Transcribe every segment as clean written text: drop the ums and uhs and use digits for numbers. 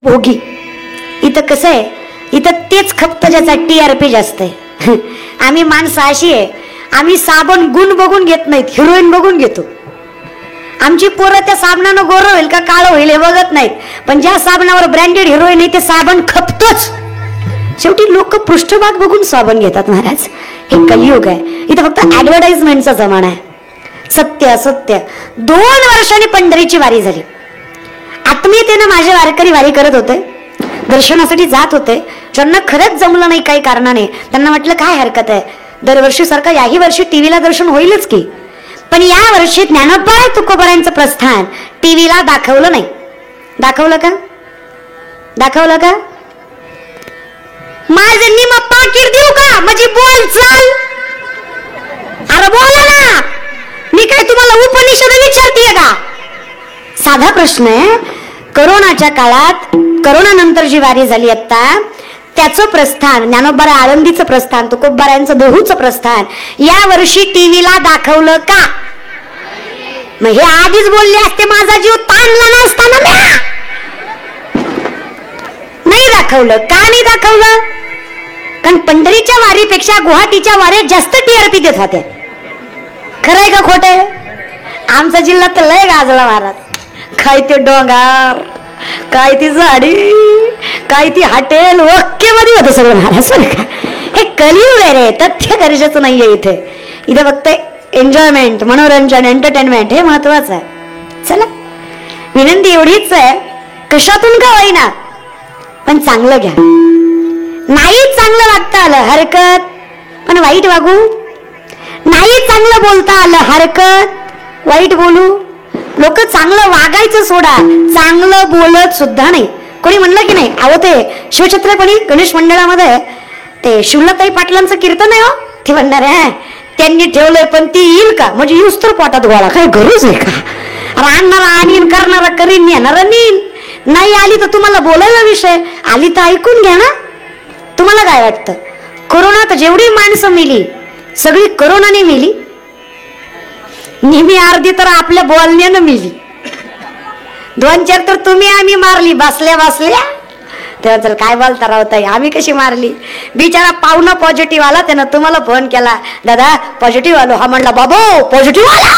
भोगी. इथं कसं आहे, इथं तेच खपतं ज्याचा TRP जास्त आहे. आम्ही माणसं अशी आहे, आम्ही साबण गुण बघून घेत नाहीत, हिरोईन बघून घेतो. आमची पोरं त्या साबणानं गोरं होईल का काळं होईल हे बघत नाहीत, पण ज्या साबणावर ब्रँडेड हिरोईन आहे ते साबण खपतोच. शेवटी लोक पृष्ठभाग बघून साबण घेतात. महाराज, हे कलियुग आहे. इथं फक्त ऍडव्हर्टाइजमेंटचा जमाना आहे. सत्य असत्य. 2 वर्षांनी पंढरीची वारी झाली. आत्मीयतेनं माझे वारकरी वारी करत होते, दर्शनासाठी जात होते. ज्यांना खरंच जमलं नाही काही कारणाने, त्यांना म्हटलं काय हरकत आहे, दरवर्षी सारखं याही वर्षी टीव्हीला दर्शन होईलच की. पण या वर्षी ज्ञानोबा तुकोबारांचं प्रस्थान टीव्हीला दाखवलं नाही. दाखवलं का? दाखवलं का? माझे निम पाकीट देऊ का? म्हणजे बोल चाल. अरे बोला ना, मी काय तुम्हाला उपनिषद विचारतीये का? साधा प्रश्न आहे. कोरोनाच्या काळात, कोरोना नंतर जी वारी झाली आता, त्याचं प्रस्थान, ज्ञानोबा आळंदीचं प्रस्थान, तुकोबारायांचं देहूचं प्रस्थान या वर्षी टीव्हीला दाखवलं का? मग हे आधीच बोलले असते, माझा जीव ताणला नसताना. नाही दाखवलं का? नाही दाखवलं कारण पंढरीच्या वारीपेक्षा गुवाहाटीच्या वारीत जास्त TRP देत होत्या. खरंय का खोटं? आमचा जिल्हा तर लय गाजला महाराज. काय ते डोंगर, काय ती झाडी, काय ती हॉटेल, ओके मध्ये होतं सगळं महाराज. हे कलियुग आहे रे, तथ्य गरजेचं नाहीये इथे. इथे फक्त एन्जॉयमेंट, मनोरंजन, एंटरटेनमेंट हे महत्वाचं आहे. चला, विनंती एवढीच आहे, कशातून का होईना पण चांगलं घ्या. नाही चांगलं वागता आलं हरकत, पण वाईट वागू. नाही चांगलं बोलता आलं हरकत, वाईट बोलू. लोक चांगलं वागायचं सोडा, चांगलं बोलत सुद्धा नाही. कोणी म्हणलं की नाही, अहो ते शिवछत्रपती गणेश मंडळामध्ये ते शिवलताई पाटलांचं कीर्तन आहे हो, ते म्हणणार आहे त्यांनी ठेवलंय पण ती येईल का? म्हणजे येऊस तर पोटात गोळा, काय गरज आहे का? आणणारा आणीन, करणारा करीन, येणारा नीन. नाही आली तर तुम्हाला बोलायला विषय, आली तर ऐकून घ्या ना. तुम्हाला काय वाटतं, कोरोनात जेवढी माणसं मेली सगळी कोरोनाने मेली? नेहमी अर्धी तर आपल्या बोलण्यानं मेली. 2-4 तर तुम्ही आम्ही मारली बसल्या बसल्या. तेव्हा चल काय बोलता राहताय, आम्ही कशी मारली? बिचारा पाहुणा पॉझिटिव्ह आला, त्यानं तुम्हाला फोन केला, दादा पॉझिटिव्ह आलो. हा म्हणला, बाबो पॉझिटिव्ह आला,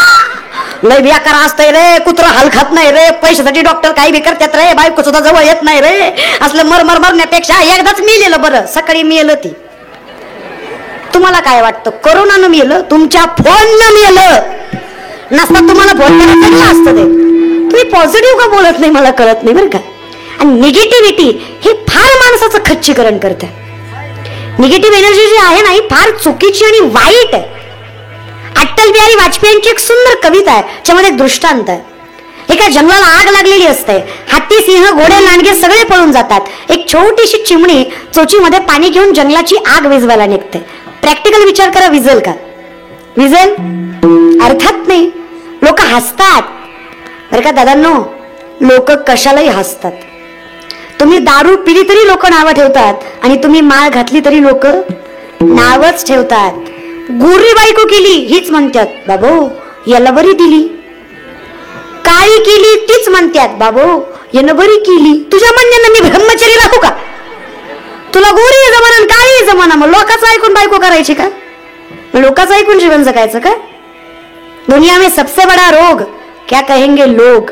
लय बेकार असतंय रे, कुत्रा हाल खात नाही रे, पैशासाठी डॉक्टर काही बी करतात रे, बायको सुद्धा जवळ येत नाही रे, असलं मरमर मरण्यापेक्षा एकदाच मेलेलं बरं. सकाळी मेलं ती. तुम्हाला काय वाटतं, कोरोनानं मेलं, तुमच्या फोननं मेलं नसता तुम्हाला फोन करायचं असतं ते. तुम्ही पॉझिटिव्ह का बोलत नाही मला कळत नाही बरं का. आणि निगेटिव्हिटी हे फार माणसाचं खच्चीकरण करतं. निगेटिव्ह एनर्जी जी आहे ना, ही फार चुकीची आणि वाईट आहे. अटल बिहारी वाजपेयींची एक सुंदर कविता आहे, त्याच्यामध्ये एक दृष्टांत आहे. एका जंगलाला आग लागलेली असते, हत्ती, सिंह, घोडे, लांडगे सगळे पळून जातात. एक छोटीशी चिमणी चोचीमध्ये पाणी घेऊन जंगलाची आग विझवायला निघते. प्रॅक्टिकल विचार करा, विझेल का? विझेल? अर्थात नाही. लोक हसतात बरं का दादांनो, लोक कशालाही हसतात. तुम्ही दारू पिली तरी लोक नावं ठेवतात, आणि तुम्ही माळ घातली तरी लोक नावच ठेवतात. गोरी बायको केली हीच म्हणतात, बाबो याला बरी दिली. काळी केली तीच म्हणतात, बाबो यानं बरी केली. तुझ्या म्हणण्यानं मी ब्रह्मचारी राहू का? तुला गोरी जमाना काळी जमाना, मग लोकांचं ऐकून बायको करायची का? लोकांचं ऐकून जीवन जगायचं का? दुनिया में सबसे बड़ा रोग क्या कहेंगे लोग.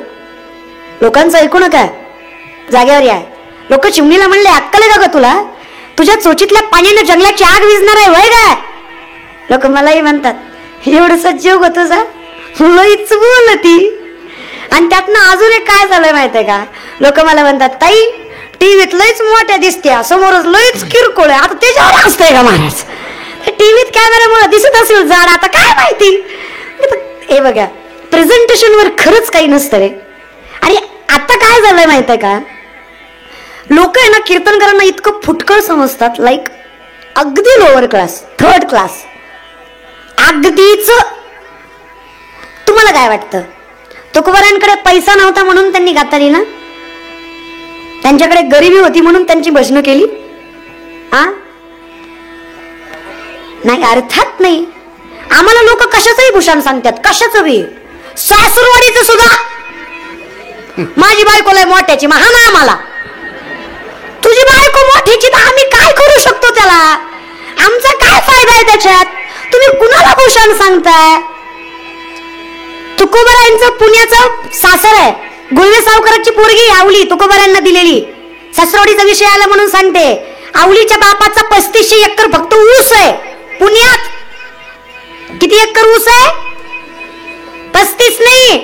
लोकांचं ऐकू नका, जागेवर या. लोक चिमणीला म्हणले, अक्कल आहे का तुला? तुझ्या चोचीतल्या पाण्याने जंगलाची आग विझणार आहे वय काय? लोक मलाही म्हणतात, एवढं सज्जोग होतो जा, लईच बोलती. आणि त्यातनं अजून एक काय झालंय माहितीये का, लोक मला म्हणतात, ताई टीव्हीत लईच मोठ्या दिसत्या, समोरच लईच किरकोळ आहे. आता त्याच्यावर असतंय का महाराज? टीव्हीत कॅमेऱ्यामुळे दिसत असेल जाड, आता काय माहिती. हे बघा, प्रेझेंटेशन वर खरंच काही नसतं रे. आणि आता काय झालंय माहितीये का, लोक आहे ना कीर्तनकारांना इतकं फुटकळ समजतात, लाईक अगदी लोअर क्लास, 3rd क्लास, अगदीच. तुम्हाला काय वाटतं, तुकोबारांकडे पैसा नव्हता म्हणून त्यांनी गाताली ना? त्यांच्याकडे गरिबी होती म्हणून त्यांची भजनं केली? हा नाही, अर्थात नाही. आम्हाला लोक कशाचंही भूषण सांगतात, कशाचं बी. सासूरवाडीचं सुद्धा माझी बायको लय मोठ्याची, महान आम्हाला आहे त्याच्यात? तुम्ही कुणाला भूषण सांगताय? तुकोबारायांचं पुण्याचं सासर आहे, गुळवे सावकाराची पोरगी आवली तुकोबारायांना दिलेली. सासरवाडीचा विषय आला म्हणून सांगते. आवलीच्या बापाचा 3500 एकर फक्त ऊस आहे पुण्यात. किती एकर ऊस आहे? 35 नाही,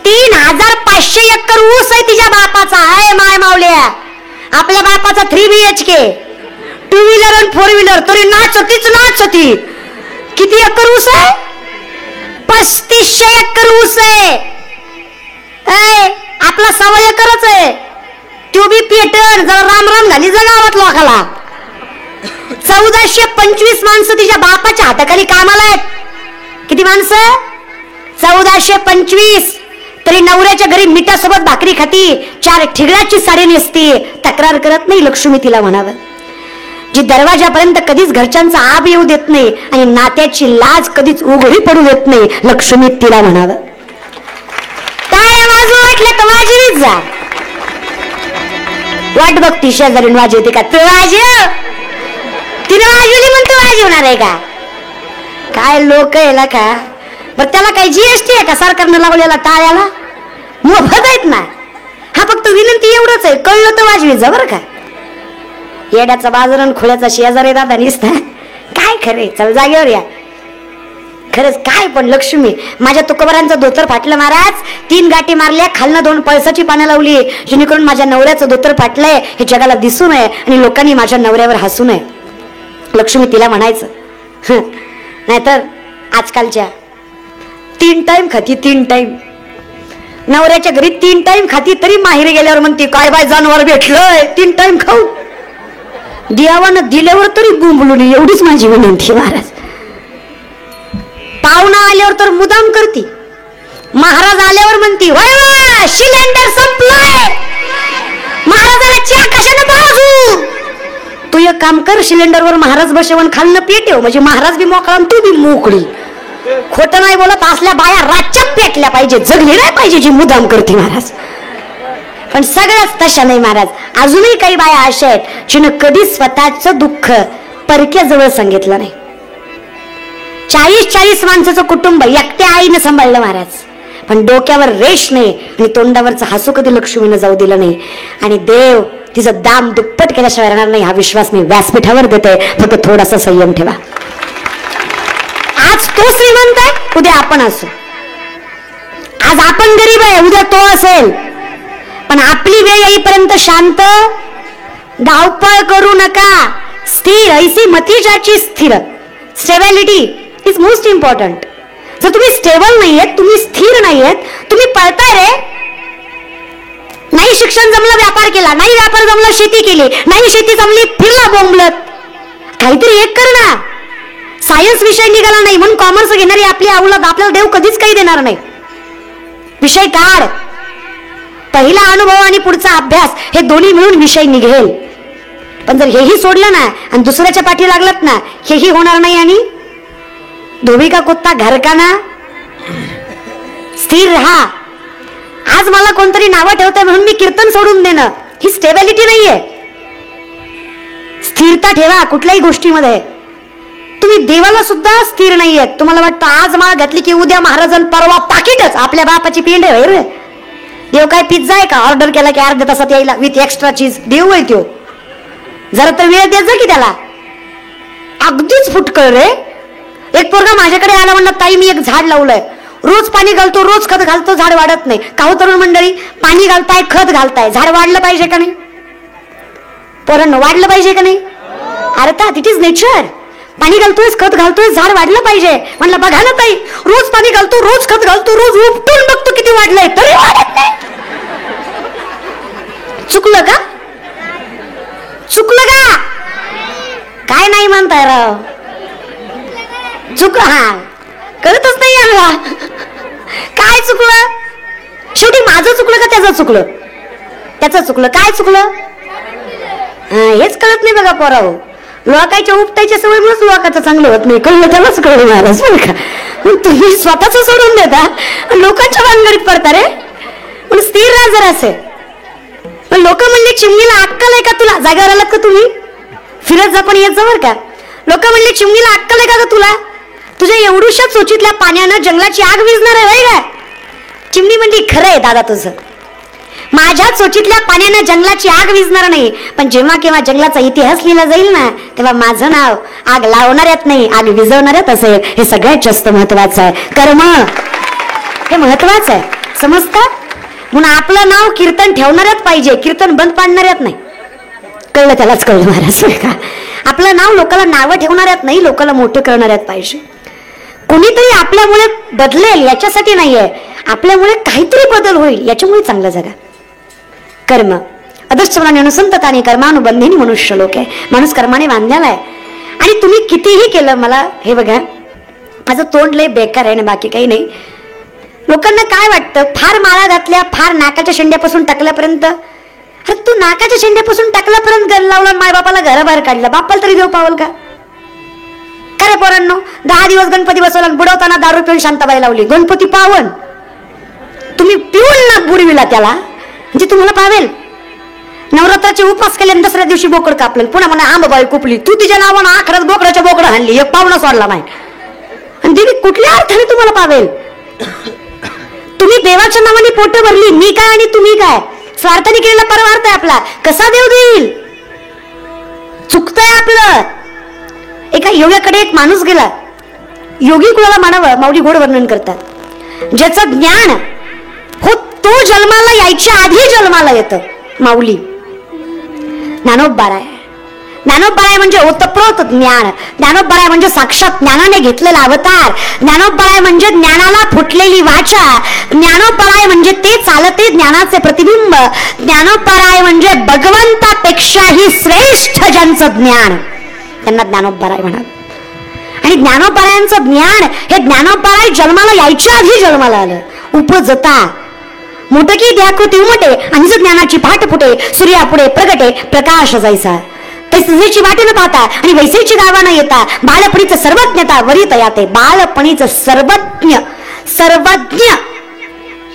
3500 एकर ऊस आहे तिच्या बापाचा. आहे माय मावल्या, आपल्या बापाचा 3 BHK 2 व्हीलर आणि 4 व्हीलर, तरी नाच होती. किती एकर ऊस आहे? 3500 एकर ऊस आहे. आपला 1.25 एकरच आहे. तो बी पेटण जरा राम घाली जगावात लोकाला. 1425 माणसं तिच्या बापाच्या हाताखाली कामाला आहेत. किती माणसं? 1425. तरी नवऱ्याच्या घरी मिठासोबत भाकरी खाती, 4 ठिगळाची साडी नेसती, तक्रार करत नाही. लक्ष्मी तिला म्हणावं. जी दरवाजापर्यंत कधीच घरच्यांचा आब येऊ देत नाही आणि नात्याची लाज कधीच उघडी पडू देत नाही, लक्ष्मी तिला म्हणावं. काय आवाज वाटलं तर वाजवीच जा. वाट बघती शेजारी वाजवते का? तू वाजव. तिने वाजवली म्हणून तू वाजवणार आहे का? काय लोक आहे का? बरं त्याला काही GST आहे का सरकारनं लावलेला टाळ्याला? मोफत आहेत ना. हा फक्त विनंती एवढंच आहे, कळलं तर वाजवी जा बरं का. येड्याचा बाजार आणि खुळ्याचा शेजारी दादा निसता काय खरे. चल जागेवर या. खरंच काय पण लक्ष्मी, माझ्या तुकोबारांचं धोतर फाटलं महाराज. 3 गाठी मारल्या, खालनं 2 पळसाची पानं लावली, जेणेकरून माझ्या नवऱ्याचं धोतर फाटलंय हे जगाला दिसू नये आणि लोकांनी माझ्या नवऱ्यावर हसू नये. लक्ष्मी तिला म्हणायचं. नाहीतर आजकालच्या 3 टाइम खाती, 3 टाइम नवऱ्याच्या घरी 3 टाइम खाती, तरी माहेरी गेल्यावर म्हणते काय बाय जनावर भेटलंय 3 टाइम खाऊ. देवानं दिल्यावर तरी गुंबलून, एवढीच माझी विनंती महाराज. पाहुणा आल्यावर तर मुदाम करती, महाराज आल्यावर म्हणती वय वा सिलेंडर संपलाय, महाराजाला चहा कशाने पाजू. तू एक काम कर, सिलेंडरवर महाराज बसवून खालनं पेटव, म्हणजे महाराज बी मोकळा आणि तू बी मोकळी. खोटं नाही बोलत. असल्या बाया राज्यात पेटल्या पाहिजे, जगली नाही पाहिजे जी मुदाम करते महाराज. पण सगळ्याच तशा नाही महाराज. अजूनही काही बाया अशा आहेत जिनं कधी स्वतःचं दुःख परक्याजवळ सांगितलं नाही. 40-40 माणसाचं कुटुंब एकट्या आईनं सांभाळलं महाराज, पण डोक्यावर रेश नाही आणि तोंडावरचं हसू कधी लक्ष्मीनं जाऊ दिलं नाही. आणि देव तिचं दाम दुप्पट केल्याशिवाय राहणार नाही, हा विश्वास मी व्यासपीठावर देते. फक्त थोडासा संयम ठेवा. आज तो श्रीमंत आहे, उद्या आपण असू. आज आपण गरीब आहे, उद्या तो असेल. पण आपली वेळ येईपर्यंत शांत, धावपळ करू नका. स्थिर ऐसी मती ज्याची स्थिर. Stability is most important. जर तुम्ही स्टेबल नाहीयेत, तुम्ही स्थिर नाहीयेत, तुम्ही पळताय रे. नाही शिक्षण जमलं व्यापार केला, नाही व्यापार जमला शेती केली, नाही शेती जमली फिरला बोंबलत. काहीतरी एक कर ना. सायन्स विषय निघाला नाही म्हणून कॉमर्स घेणारी आपली अवलाद आपल्याला देव कधीच काही देणार नाही. विषय काढ. पहिला अनुभव आणि पुढचा अभ्यास हे दोन्ही मिळून विषय निघेल. पण जर हेही सोडलं ना आणि दुसऱ्याच्या पाठी लागलात ना, हेही होणार नाही. आणि धोबी का कुत्ता घर का ना. स्थिर राहा. आज मला कोणतरी नावं ठेवतंय म्हणून मी कीर्तन सोडून देणं, ही स्टेबिलिटी नाहीये. स्थिरता ठेवा कुठल्याही गोष्टीमध्ये. तुम्ही देवाला सुद्धा स्थिर नाहीयेत. तुम्हाला वाटतं आज माळ घातली की उद्या महाराजां परवा पाकिटच. आपल्या बापाची पेंड आहे रे. देव काय पिझ्झा आहे का ऑर्डर केला की अर्ध्या तासात यायला विथ एक्स्ट्रा चीज? देव आहे तो. जरा तर वेळ द्यायचा की त्याला. अगदीच फुटकळ रे. एक पोरगा माझ्याकडे आला, म्हणला ताई मी एक झाड लावलंय, रोज पाणी घालतो, रोज खत घालतो, झाड वाढत नाही. का हो तरुण मंडळी, पाणी घालताय, खत घालताय, झाड वाढलं पाहिजे का नाही? पोरांनो वाढलं पाहिजे का नाही? अर्थात इट इज नेचर. पाणी घालतोय, खत घालतोय, झाड वाढलं पाहिजे. म्हणलं बघा ना ताई, रोज पाणी घालतो, रोज खत घालतो, रोज उपटून बघतो किती वाढलंय, तरी वाढत नाही. चुकलं का? चुकलं का? काय नाही म्हणताय राव? चुकलं. हा कळतच नाही आम्हाला काय चुकलं. शेवटी माझं चुकलं का त्याचं चुकलं? त्याचं चुकलं. काय चुकलं हेच कळत नाही बघा पोराव. लोकांच्या उपटायच्या सवयीमुळेच लोकांचं चांगलं होत नाही. कळलं त्यालाच कळलं महाराज बरं का. मग तुम्ही स्वतःच सोडून देता, लोकांच्या भानगडीत पडता रे. पण स्थिर राहा जरा असे. पण लोक म्हणले चिमणीला अक्कल आहे का तुला? जागेवर आलात का तुम्ही? फिरत जा पण येत जा बरं का. लोक म्हणले चिमणीला अक्कल आहे का ग तुला? तुझ्या एवढूशा चोचीतल्या पाण्यानं जंगलाची आग विझणार आहे होय का? चिमणी म्हणली खरं आहे दादा तुझं, माझ्या चोचीतल्या पाण्यानं जंगलाची आग विझणार नाही, पण जेव्हा केव्हा जंगलाचा इतिहास लिहिला जाईल ना तेव्हा माझं नाव आग लावणाऱ्यात नाही आग विझवणाऱ्यात असेल. हे सगळ्यात जास्त महत्वाचं आहे. कर्म हे महत्वाचं आहे, समजतं? म्हणून आपलं नाव कीर्तन ठेवणाऱ्यात पाहिजे, कीर्तन बंद पाडणाऱ्यात नाही. कळलं? त्यालाच कळलं महाराज का? आपलं नाव लोकांना नावं ठेवणाऱ्यात नाही, लोकांना मोठं करणाऱ्यात पाहिजे. कोणीतरी आपल्यामुळे बदलेल याच्यासाठी नाहीये, आपल्यामुळे काहीतरी बदल होईल याच्यामुळे चांगलं जगा. कर्म अदृष्टपणाने संतताने कर्मानुबंधेने मनुष्य लोक आहे. माणूस कर्माने बांधलेला आहे. आणि तुम्ही कितीही केलं, मला हे बघा माझं तोंड लय बेकार आहे ना, बाकी काही नाही. लोकांना काय वाटतं, फार माळा घातल्या, फार नाकाच्या शेंड्यापासून टाकल्यापर्यंत, अरे तू नाकाच्या शेंड्यापासून टाकल्यापर्यंत गल लावला, मायबापाला घराबाहेर काढलं, बापाला तरी देव पावल का? खरे पोरांनो, 10 दिवस गणपती बसवला, बुडवताना दारू पिऊन शांताबाई लावली. गणपती पावन तुम्ही पिऊन ना बुडविला त्याला, म्हणजे तुम्हाला पावेल. नवरात्राचे उपास केले, दुसऱ्या दिवशी बोकड कापलं, पुन्हा म्हणा आंबाबाई कुपली, तू तिच्या नावानं आखरात बोकडाच्या बोकड हाणली, एक पावणा सोडला नाही. आणि देवी कुठल्या अर्थाने तुम्हाला पावेल? तुम्ही देवाच्या नावाने पोट भरली, मी काय आणि तुम्ही काय, स्वार्थाने केलेला परमार्थ आहे आपला, कसा देव देईल? चुकतंय आपलं. एका योग्याकडे एक माणूस गेला. योगी कुणाला मानावं? माऊली गोड वर्णन करतात. ज्याचं ज्ञान हो तो जन्माला यायच्या आधी जन्माला येतं. माऊली ज्ञानोबराय. ज्ञानोबराय म्हणजे ओतप्रोत ज्ञान. ज्ञानोबराय म्हणजे साक्षात ज्ञानाने घेतलेला अवतार. ज्ञानोबराय म्हणजे ज्ञानाला फुटलेली वाचा. ज्ञानोबराय म्हणजे ते चालते ज्ञानाचे प्रतिबिंब. ज्ञानोबराय म्हणजे भगवंतापेक्षाही श्रेष्ठ ज्यांचं ज्ञान, त्यांना ज्ञानोबराय म्हणा. आणि ज्ञानोबरायांचं ज्ञान हे ज्ञानोबराय जन्माला यायच्या आधी जन्माला आलं. उपजता मोठकी द्याकृती उमटे, आणि ज्ञानाची पाठ फुटे, सूर्यापुढे प्रगटे प्रकाश जायचा. तैसीची वाट न पाहता आणि वैसेची गावा न येता, बालपणीच सर्वज्ञता वरित याते. बालपणीच सर्वज्ञ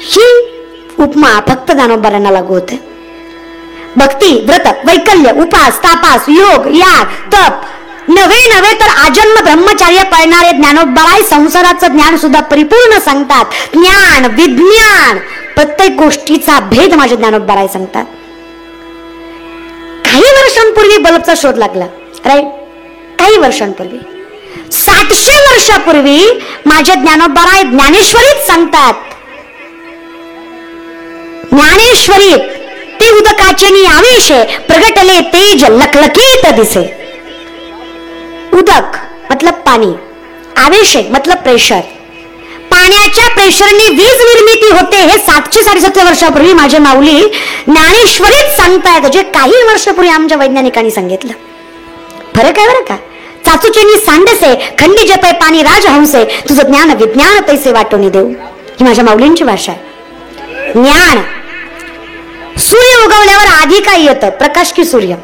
ही उपमा फक्त ज्ञानोबरायांना लागू होते. भक्ती, व्रत, वैकल्य, उपास, तापास, योग, याग, तप नव्हे नव्हे तर आजन्म ब्रह्मचार्य पाळणारे ज्ञानोबराय संसाराचं ज्ञान सुद्धा परिपूर्ण सांगतात. ज्ञान विज्ञान प्रत्येक गोष्टीचा भेद माझे ज्ञानोबराय सांगतात. काही वर्षांपूर्वी बल्बचा शोध लागला, राईट? काही वर्षांपूर्वी, 700 वर्षापूर्वी माझे ज्ञानोबराय ज्ञानेश्वरीत सांगतात. ज्ञानेश्वरीत ते उदकाचे आवेशे प्रगटले तेज लखलखीत दिसे. उदक मतलब पाणी, आवेश मतलब प्रेशर. पाण्याच्या प्रेशरने वीज निर्मिती होते. हे 700-750 वर्षापूर्वी माझे माऊली ज्ञानेश्वरीत सांगतायत, जे काही वर्षापूर्वी आमच्या वैज्ञानिकांनी सांगितलं. फरक आहे बरं का? चाचूचेनी सांडसे खंडी जपे पाणी राजहंसे, तुझं ज्ञान विज्ञान तैसे वाटून देऊ. ही माझ्या माऊलींची भाषा आहे. ज्ञान. सूर्य उगवल्यावर आधी काय येतं? प्रकाश की सूर्य?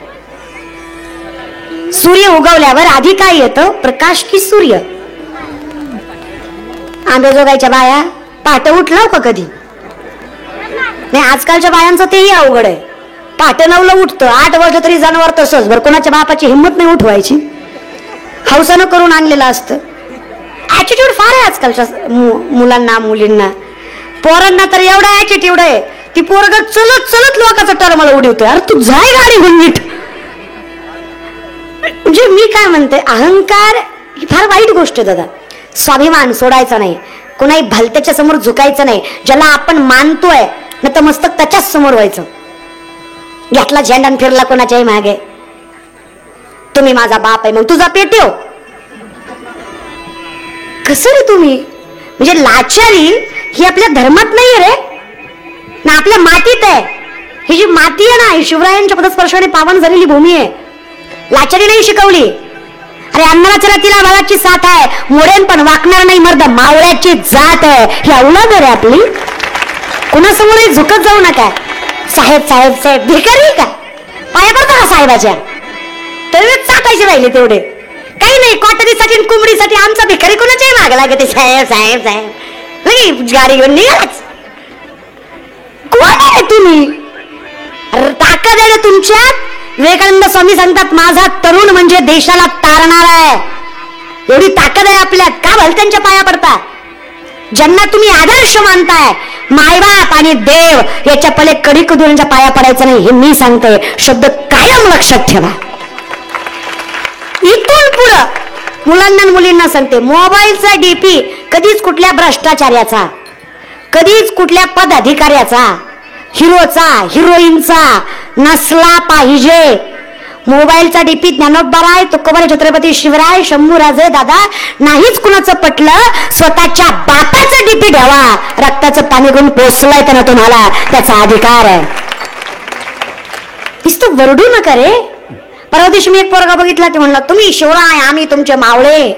सूर्य उगवल्यावर आधी काय येतं? प्रकाश की सूर्य? आंबेजोगाईच्या बाया पहाटे उठलाव का कधी? नाही, आजकालच्या बायांचं तेही अवघड आहे. पहाटे 9ला उठतं, 8 वाजलं तरी जनावर तसंच. बरं, कोणाच्या बापाची हिंमत नाही उठवायची, हौसानं करून आणलेलं असतं. ऍटिट्यूड फार आहे आजकालच्या मुलांना मुलींना. पोरांना तर एवढा ऍटिट्यूड आहे, ती पोरग चलत चलत लोकांचा टर्मला उडवतोय. अरे तू जाय गाडी घेऊन नीट. म्हणजे मी काय म्हणते, अहंकार ही फार वाईट गोष्ट आहे दादा. स्वाभिमान सोडायचा नाही, कोणाही भलत्याच्या समोर झुकायचं नाही. ज्याला आपण मानतोय नतमस्तक त्याच्याच समोर व्हायचं. घेतला झेंडा फिरला कोणाच्याही मागे, तुम्ही माझा बाप आहे, मग तुझा पेट्यो कसं रे तुम्ही? म्हणजे लाचारी ही आपल्या धर्मात नाहीये रे ना, आपल्या मातीत आहे. ही जी माती आहे ना, ही शिवरायांच्या पदस्पर्शाने पावन झालेली भूमी आहे. लाचारी नाही शिकवली. अरे अन्नाच्या रातीला बाळाची साथ आहे, मोडेन पण वाकणार नाही मर्द, मावळ्याची जात आहे. ही औलाद आहे आपली. कोणासमोरही झुकत जाऊ नका. साहेब साहेब साहेब भिकारी का? पाया पडता का साहेबाच्या? तरी चाटायचे राहिले तेवढे. काही नाही, कॉटरीसाठी कुंबडीसाठी आमचा भिकारी कोणाच्याही मागे लागते. साहेब साहेब साहेब गाडी घेऊन निघालाच. कोण आहे तुम्ही? ताकद आहे तुमच्यात विवेकानंद स्वामी सांगतात, माझा तरुण म्हणजे देशाला तारणारा आहे. एवढी ताकद आहे आपल्यात. का भलत्यांच्या पाया पडता? ज्यांना तुम्ही आदर्श मानताय, मायबाप आणि देव, याच्या पले कडी कुदूरांच्या पाया पडायचं नाही. हे मी सांगते. शब्द कायम लक्षात ठेवा. इथून पुढं मुलांना आणि मुलींना सांगते, मोबाईलचा डीपी कधीच कुठल्या भ्रष्टाचार्याचा, कधीच कुठल्या पद अधिकाऱ्याचा, हिरोचा, हिरोईनचा नसला पाहिजे. मोबाईलचा डीपी ज्ञानोबराय, तुकोबाराय, छत्रपती शिवराय, शंभूराजे दादा नाहीच कुणाचं पटलं, स्वतःच्या बापाचं डीपी ठेवा. रक्ताचं पाणी घेऊन पोचलाय त्यांना, तुम्हाला त्याचा अधिकार आहे. नुसतं वरडू नका रे. परवा दिवशी मी एक पोरगा बघितला, ते म्हणला, तुम्ही शिवराय, आम्ही तुमचे मावळे.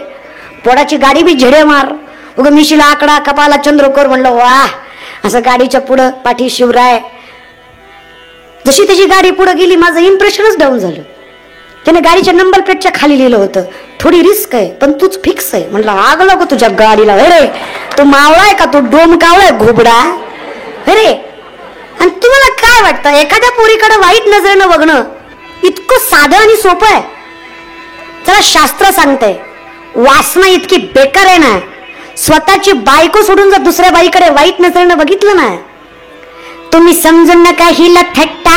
पोडाची गाडी बी झेडे मार, उग मिशीला आकडा, कपाला चंद्रकोर. म्हणलं वा. असं गाडीच्या पुढं पाठी शिवराय. जशी त्याची गाडी पुढे गेली, माझं इम्प्रेशनच डाऊन झालं. त्याने गाडीच्या नंबर प्लेटच्या खाली लिहिलं होतं, थोडी रिस्क आहे पण तूच फिक्स आहे. म्हटलं आग नको तुझ्या गाडीला. अरे तू मावळा आहे का? तू डोमकावळाय घोबडा? अरे, आणि तुम्हाला काय वाटतं, एखाद्या पोरीकडे वाईट नजरेनं बघणं इतकं साधं आणि सोपं आहे? चला शास्त्र सांगतंय, वासना इतकी बेकार आहे ना. स्वतःची बायको सोडून जर दुसऱ्या बाईकडे वाईट नजरेनं बघितलं ना, तुम्ही समजून नका हिला थट्टा,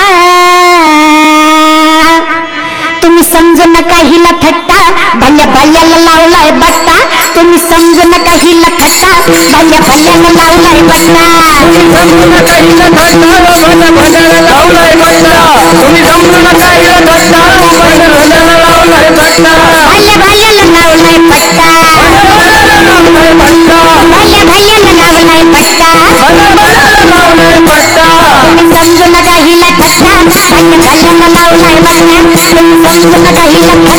तुम्ही समजू नका हिला थट्टा, भल्या भल्याला लावलाय बट्टा. तुम्ही समजू नका हिला थट्टा, भल्या भल्याला लावलाय बट्टा. तुम्ही समजू नका हिला थट्टा, भल्या भल्याला लावलाय बट्टा. तुम्ही समजू नका हिला थट्टा, भल्या भल्याला लावलाय बट्टा. भल्या भल्याला लावलाय बट्टा, भल्या भल्याला लावलाय बट्टा, भल्या भल्याला लावलाय बट्टा. तुम्ही समजू नका हिला थट्टा, भल्या भल्याला लावलाय बट्टा. तुम्ही समजू नका हिला थट्टा, रे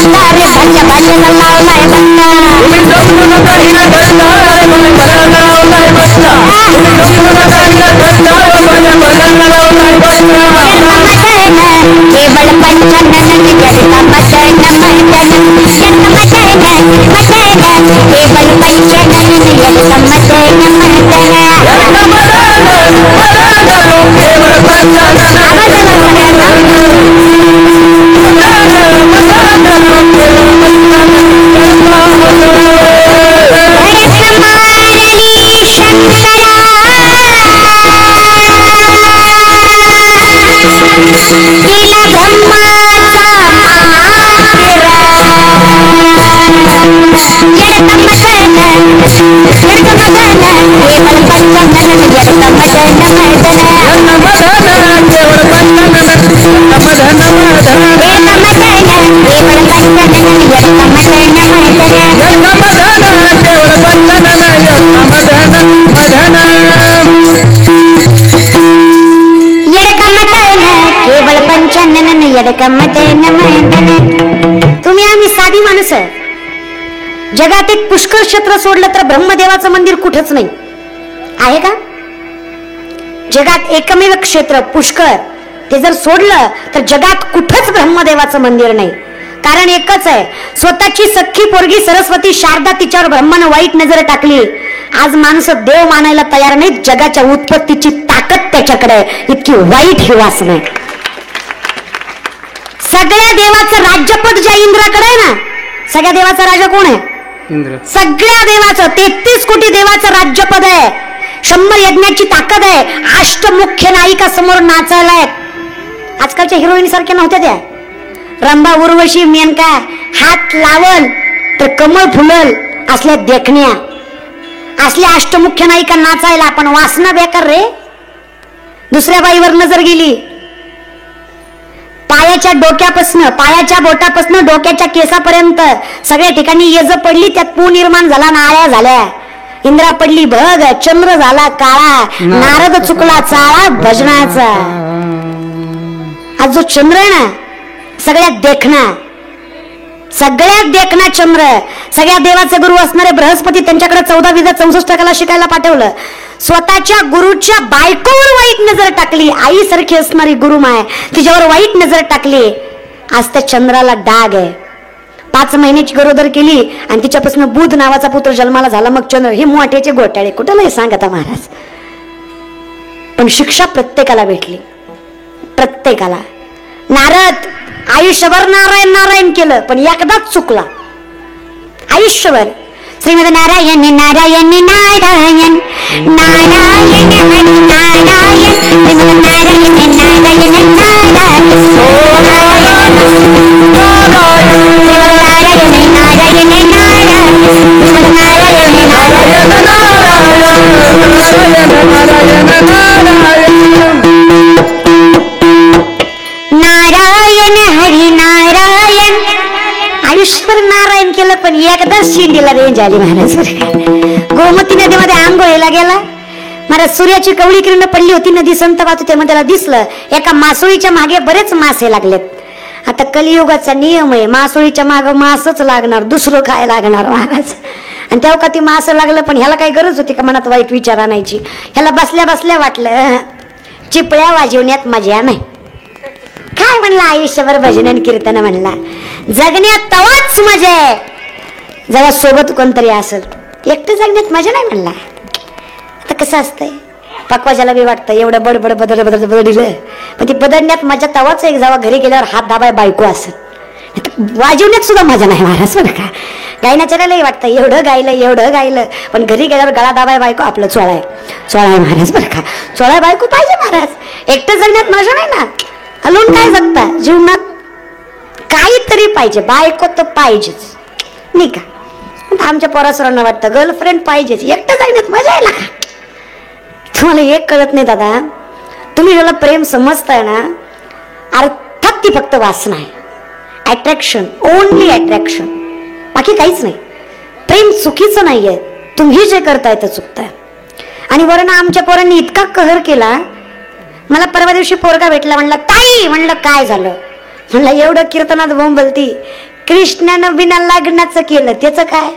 भल्या भल्याला लावलाय बट्टा. तुम्ही समजू नका हिला थट्टा, भल्या भल्याला लावलाय बट्टा. तुम्ही समजू नका हिला थट्टा, भल्या भल्याला लावलाय बट्टा. केवळ पंचनन जगता मदन मदन, जग मदन मदन, केवळ पंचनन जगता मदन मदन, जग मदन मदन, केवळ पंचनन तुम्ही आम्ही साधी माणसं. जगात एक पुष्कर क्षेत्र सोडलं तर ब्रह्मदेवाचं मंदिर कुठंच नाही आहे का? जगात एकमेव क्षेत्र पुष्कर, ते जर सोडलं तर जगात कुठंच ब्रह्मदेवाचं मंदिर नाही. कारण एकच आहे, स्वतःची सख्खी पोरगी सरस्वती शारदा, तिच्यावर ब्रह्मानं वाईट नजर टाकली. आज माणसं देव मानायला तयार नाहीत. जगाच्या उत्पत्तीची ताकद त्याच्याकडे, इतकी वाईट ही वासना आहे. सगळ्या देवाचं राज्यपद ज्या इंद्राकडे आहे ना, सगळ्या देवाचा राजा कोण आहे? इंद्र. सगळ्या देवाचं 33 कोटी देवाचं राज्यपद आहे. 100 यज्ञाची ताकद आहे. अष्टमुख्य नायिका समोर नाचायला. आजकालच्या हिरोईन सारख्या नव्हत्या त्या. रंभा, उर्वशी, मेनका हात लावल तर कमळ फुलल असल्या देखण्या, असल्या अष्टमुख्य नायिका नाचायला. पण वासना बेकार रे. दुसऱ्या बाईवर नजर गेली, पायाच्या डोक्यापासून, पायाच्या बोटापासून डोक्याच्या केसापर्यंत सगळ्या ठिकाणी येज पडली. त्यात पू निर्माण झाला, नाळ्या झाल्या. इंद्रा पडली भग, चंद्र झाला काळा, नारद चुकला चाळा भजनाचा. आज जो चंद्र आहे ना, सगळ्यात देखणा, सगळ्यात देखणा चंद्र. सगळ्या देवाचे गुरु असणारे बृहस्पती त्यांच्याकडे 14 विधा 64 कला शिकायला पाठवलं. स्वतःच्या गुरुच्या बायकोवर वाईट नजर टाकली. आई सारखी असणारी गुरुमाय तिच्यावर वाईट नजर टाकली. आज त्या चंद्राला डाग आहे. 5 महिन्याची गरोदर केली आणि तिच्यापासून बुध नावाचा पुत्र जन्माला झाला. मग चंद्र हे मोठ्याचे घोटाळे कुठं नाही सांगता महाराज. पण शिक्षा प्रत्येकाला भेटली, प्रत्येकाला. नारद आयुष्यभर नारायण नारायण केलं पण एकदाच चुकला आयुष्यभर. श्रीमद नारायण नारायण नारायण नारायण हरी नारायण श्रीमद नारायण नारायण नारायण हरी नारायण. आयुष्यभर नारायण केलं पण एकदाच शिंडीला रेंज आली महाराज. गोमती नदीमध्ये आंघोळीला गेला महाराज. सूर्याची कवळी किरण पडली होती, नदी संत वाहत होती. मग त्याला दिसलं एका मासोळीच्या मागे बरेच मासे लागलेत. आता कलियुगाचा नियम आहे, मासोळीच्या मागे मासच लागणार, दुसरं काय लागणार महाराज. आणि तेव्हा का ती मास लागलं पण ह्याला काही गरज होती का मनात वाईट विचार आणायची. ह्याला बसल्या बसल्या वाटलं चिपळ्या वाजवण्यात मजा नाही. काय म्हणला आयुष्यभर भजन आणि कीर्तन म्हणला. जगण्यात तवाच मजा आहे जेव्हा सोबत कोणतरी असेल. एकटं जगण्यात मजा नाही म्हणला. आता कसं असतंय पक्वाजाला बी वाटतं एवढं बडबड बदललं पण ती बदलण्यात मजा तवाच एक जेव्हा घरी गेल्यावर हात दाबाय बायको असेल. वाजवण्यात सुद्धा मजा नाही महाराज बरं का. गायनाच्यालाही वाटतं एवढं गायलं पण घरी गेल्यावर गळा दाबाय बायको आपलं चोळाय महाराज बरं का. चोळाय बायको पाहिजे महाराज. एकटं जगण्यात मजा नाही ना. हलून काय जगता जीवनात काहीतरी पाहिजे. बायको तर पाहिजेच नाही का. आमच्या पोरासरांना वाटतं गर्लफ्रेंड पाहिजेच. एकटं जगण्यात मजा आहे का. तुम्हाला एक कळत नाही दादा, तुम्ही ज्याला प्रेम समजताय ना अर्थात ती फक्त वासना आहे. अट्रॅक्शन, ओनली अट्रॅक्शन, बाकी काहीच नाही. प्रेम चुकीचं नाहीये, तुम्ही जे करताय ते चुकताय. आणि वरण आमच्या पोरांनी इतका कहर केला. मला परवा दिवशी पोरगा भेटला. म्हणला ताई, म्हणलं काय झालं. म्हणलं एवढं कीर्तनात बोंबलती, कृष्णानं बिना लग्नाचं केलं त्याचं काय.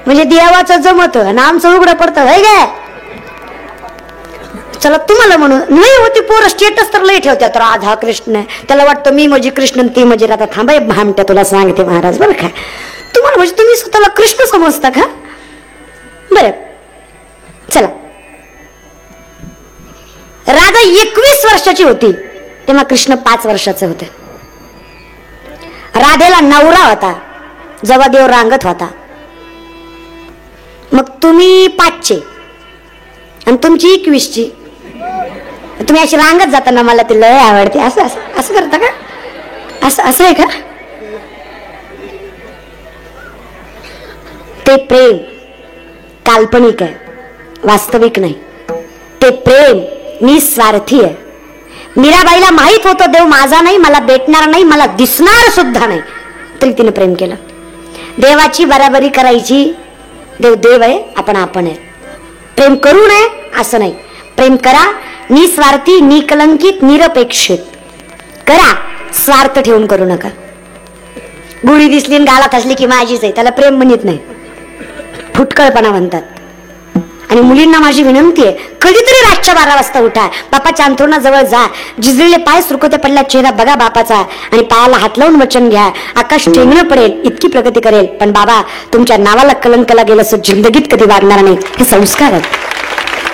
म्हणजे देवाचं जमत आणि आमचं उघडं पडतं होय काय. चला तुम्हाला म्हणून नाही होती पोरं स्टेटस तर लई ठेवत्यात राधा कृष्ण. त्याला वाटतं मी म्हणजे कृष्ण ती म्हणजे राधा. थांबा भामट्या तुला सांगते महाराज बरं का. तुम्हाला म्हणजे तुम्ही स्वतःला कृष्ण समजता का. बरं चला. राधा 21 वर्षाची होती तेव्हा कृष्ण 5 वर्षाचे होते. राधेला नवरा होता जेव्हा देव रांगत होता. मग तुम्ही 5चे आणि तुमची 21ची. तुम्ही अशी रांगत जाताना मला ते लय आवडते असं असं असं करता का. असं आहे का. ते प्रेम काल्पनिक आहे, वास्तविक नाही. ते प्रेम निस्वार्थी आहे. मीराबाईला माहित होतं देव माझा नाही, मला भेटणार नाही, मला दिसणार सुद्धा नाही, तरी तिने प्रेम केलं. देवाची बराबरी करायची. देव देव आहे, आपण आहे. प्रेम करू नये असं नाही. प्रेम करा, निस्वार्थी, निकलंकित, निरपेक्षित करा. स्वार्थ ठेवून करू नका. गुढी दिसली आणि गालात असली की माझीच आहे त्याला प्रेम म्हणत नाही, फुटकळपणा म्हणतात. आणि मुलींना माझी विनंती आहे, कधीतरी रातच्या 12 वाजता उठा, बापाच्या अंथरुणाजवळ जा, झिजलेले पाय सुरकुते पडला चेहरा बघा बापाचा आणि पायाला हात लावून वचन घ्या. आकाश ठेंगणं पडेल इतकी प्रगती करेल, पण बाबा तुमच्या नावाला कलंकला गेलं असं जिंदगीत कधी वागणार नाही. हे संस्कार आहेत.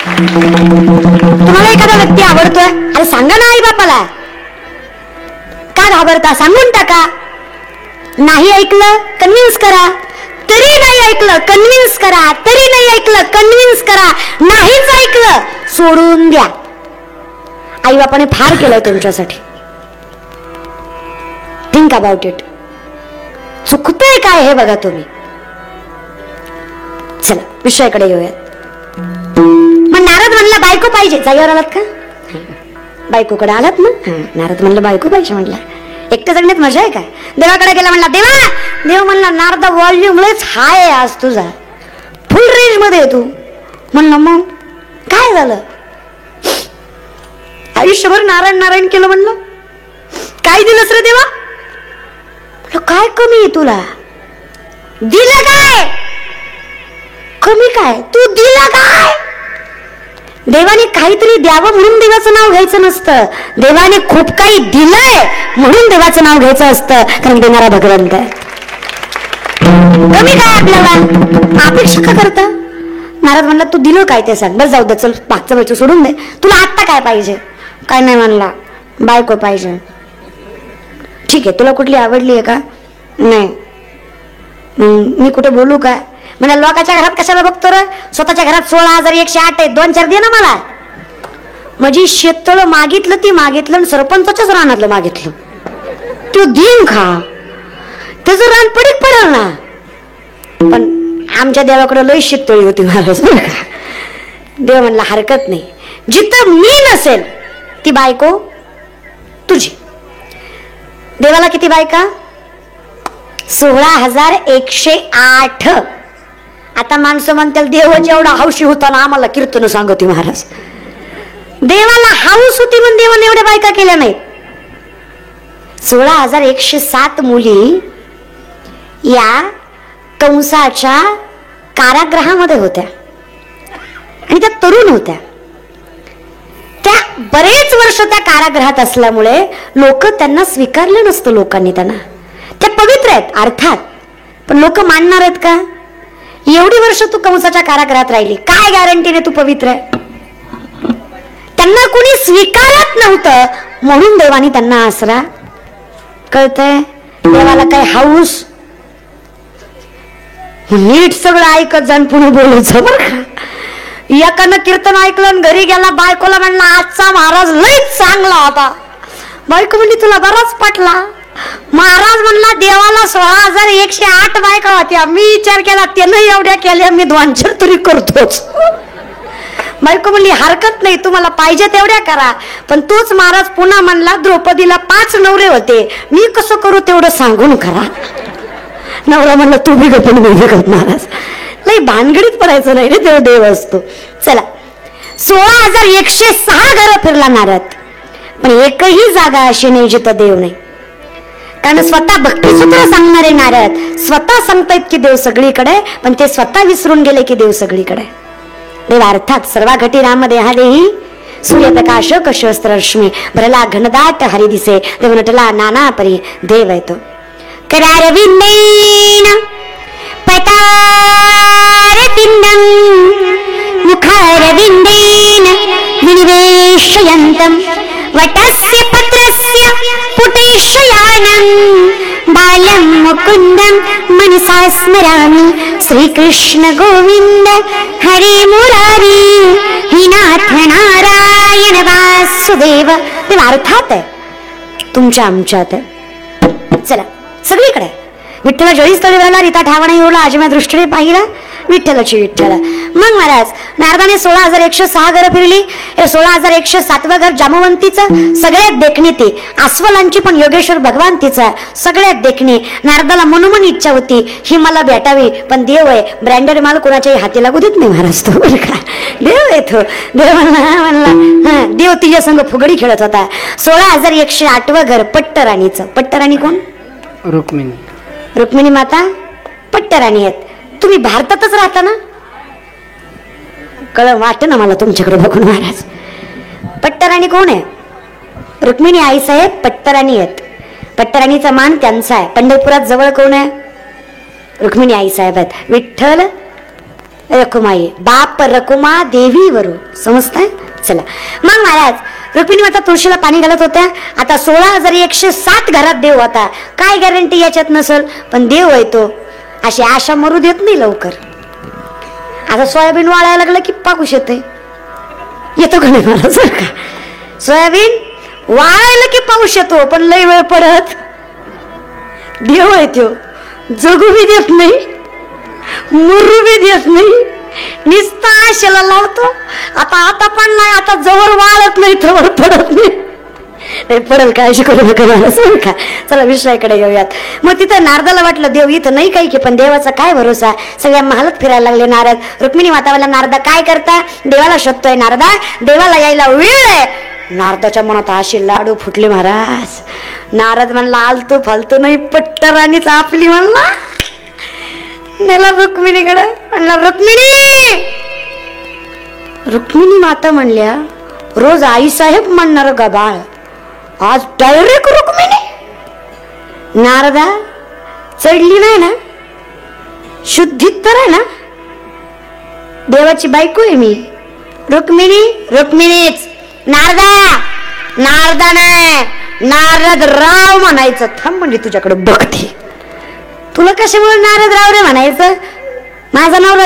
तुम्हाला एखादा व्यक्ती आवडतोय, अरे सांगा ना आई बापाला. का घाबरता, सांगून टाका. नाही ऐकलं कन्व्हिन्स करा. तरी नाही ऐकलं कन्व्हिन्स करा. तरी नाही ऐकलं कन्व्हिन्स करा. नाहीच ऐकलं सोडून द्या. आई बापाने फार केलंय तुमच्यासाठी. Think about it. चुकतंय काय हे बघा तुम्ही. चला विषयाकडे येऊयात. मग नारद म्हणला बायको पाहिजे. जागेवर आलात का. बायकोकडे आलात ना. नारद म्हणलं बायको पाहिजे. म्हणला एकटं जगण्यात मजा आहे का. देवाकडे गेला. म्हणला देवा. देव म्हणला नारदा व्हॉल्यूम लयच हाय आहे आज तुझा, फुल रेंज मध्ये तू. म्हणलं मग काय झालं. आयुष्यभर नारायण नारायण केलं. म्हणलं काय दिलंस रे देवा. काय कमी आहे तुला. दिलं काय कमी काय, तू दिलं काय. देवाने काहीतरी द्यावं म्हणून देवाचं नाव घ्यायचं नसतं. देवाने खूप काही दिलंय म्हणून देवाचं नाव घ्यायचं असतं, कारण देणारा भगवंत आहे. कमी काय आपल्याला, अपेक्षा का करता. नारद म्हणला तू दिलं काय ते सांग. बरं जाऊ दे, चल मागचं व्हायचं सोडून दे. तुला आत्ता काय पाहिजे. काय नाही म्हणला बायको पाहिजे. ठीक आहे, तुला कुठली आवडली आहे का? नाही. मी कुठे बोलू का? म्हणजे लोकांच्या घरात कशाला बघतो रे? स्वतःच्या घरात 16,108 आहे, 2-4 दे ना मला. माझी शेततळ मागितलं, ती मागितलं, सरपंचाच्याच रानातलं मागितलं, तो दिन खा, त्याचं रान पडीक पडेल ना. पण आमच्या देवाकडे लई शेततळी होती महाराज. देव म्हणला हरकत नाही, जिथं मी नसेल ती बायको तुझी. देवाला किती बायका? 16,108. आता माणसं म्हणतील देव जेवढा हौशी होता ना, आम्हाला कीर्तन सांगते महाराज. देवाला हाऊस होती म्हणून देवाने एवढ्या बायका केल्या नाहीत. 16,107 मुली या कंसाच्या कारागृहामध्ये होत्या आणि त्या तरुण होत्या. त्या बरेच वर्ष त्या कारागृहात असल्यामुळे लोक त्यांना स्वीकारले नसतं. लोकांनी त्यांना, त्या पवित्र आहेत अर्थात, पण लोक मानणार आहेत का? एवढी वर्ष तू कंसाच्या कारागृहात राहिली, काय गॅरंटीने तू पवित्र आहे? त्यांना कोणी स्वीकारत नव्हतं म्हणून देवाने त्यांना आसरा. कळतंय? देवाला काय हाऊस? नीट सगळं ऐकत जाण पुन्हा बोलायचं बरं का. एकानं कीर्तन ऐकलं, घरी गेला, बायकोला म्हणला आजचा महाराज लईच चांगला होता. बायको म्हणली तुला बराच पटला. महाराज म्हणला देवाला 16,108 बायका होत्या, मी विचार केला त्यानं एवढ्या केल्या, मी 2-4 तरी करतोच. बायको म्हणली हरकत नाही, तुम्हाला पाहिजे तेवढ्या करा. पण तोच महाराज पुन्हा म्हणला द्रौपदीला 5 नवरे होते, मी कसं करू तेवढं सांगून करा. नवरा म्हणला तू बी गप्प मी बघत. महाराज लई भानगडीत पडायचं नाही रे, देव देव असतो. चला, 16,106 घरं फिरला नारद, पण एकही जागा अशी नाही जिथं देव नाही. कारण स्वतः भक्तिसूत्र सांगणारे नारद स्वतः सांगतायत की देव सगळीकडे, पण ते स्वतः विसरून गेले की देव सगळीकडे. देव अर्थात सर्वा घटी राम देहादेही, सूर्यप्रकाश कशस्त्ररश्मी, भरला घनदाट हरी दिसे, देव नटला नाना परी, देव येतो. करारविंदेन पतारपिंडं मुखारविंदेन विनिवेशयन्तं वटस्य पत्रस्य पुटेशयानं बालं मुकुन्दं मनसा स्मरामि. श्रीकृष्ण गोविंद हरे मुरारी, ही नाथ नारायण वासुदेव. ते अर्थात आहे, तुमच्या आमच्यात आहे. चला, सगळीकडे विठ्ठल 40 तळीला रीता ठावणा एवढा आजम्या दृष्टीने पाहिला विठ्ठलाची विठ्ठल. मग महाराज नारदाने 16,106 घरं फिरली. 16,107 घर जामवंतीचं, सगळ्यात देखणी ती अस्वलांची, पण योगेश्वर भगवान तिचा सगळ्यात देखणी. नारदाला मनोमन इच्छा होती ही मला भेटावी, पण देव आहे, ब्रँडेड माल कोणाच्याही हाती लागू देत नाही महाराज. तो बरं का देव येतो. देव म्हणला देव तिच्या संग फुगडी खेळत होता. 16,108 घर पट्टराणीचं. पट्टराणी कोण? रुक्मिणी. रुक्मिणी माता पट्टराणी आहेत. तुम्ही भारतातच राहता ना? कळ वाटत ना मला तुमच्याकडे बघून महाराज. पट्टराणी कोण आहे? रुक्मिणी आई साहेब पट्टराणी आहेत. पट्टराणीचा मान त्यांचा आहे. पंढरपुरात जवळ कोण आहे? रुक्मिणी आई साहेब आहेत. विठ्ठल रखुमाई, बाप रकुमा देवी वरू. समजताय? चला, मग महाराज रुक्मिणी माता तुळशीला पाणी घालत होत्या. आता 16,107 घरात देव होता. काय गॅरंटी याच्यात नसल, पण देव आहे तो. अशी आशा मरू देत नाही लवकर. आता सोयाबीन वाळायला लागलं की पाऊस येते, येतो का नाही मला सर का? सोयाबीन वाळायला की पाऊस येतो, पण लय वेळ पडत. देव आहे तो, जगू बी देत नाही, मुरू बी देत नाही, निस्ता आशेला लावतो. आता पण नाही, आता जवळ वाळत नाही तर पडत नाही पडेल, काळजी करू नका मला सर का. चला विषयाकडे घेऊयात. मग तिथं नारदाला वाटलं देव इथं नाही काही की, पण देवाचा काय भरोसा. सगळ्या महालात फिरायला लागले नारद. रुक्मिणी मातावाला नारदा काय करता? देवाला शोधतोय नारदा, देवाला यायला वेळ आहे. नारदाच्या मनात अशी लाडू फुटले महाराज. नारद म्हणला आलतू फालतू नाही, पट्टराणीच आपली म्हणला. नेला रुक्मिणीकडे, म्हणला रुक्मिणी. रुक्मिणी माता म्हणल्या रोज आई साहेब म्हणणार गा बाळ, आज डायरेक्ट रुक्मिणी. नारदा चढली नाही ना, शुद्धीत तर आहे ना, देवाची बायको आहे मी. रुक्मिणी रुक्मिणीच. नारदा नारदा नाही, नारद राव म्हणायचं. थांब म्हणजे तुझ्याकडे बघते. तुला कशामुळे नारद राव रे म्हणायचं? माझं नाव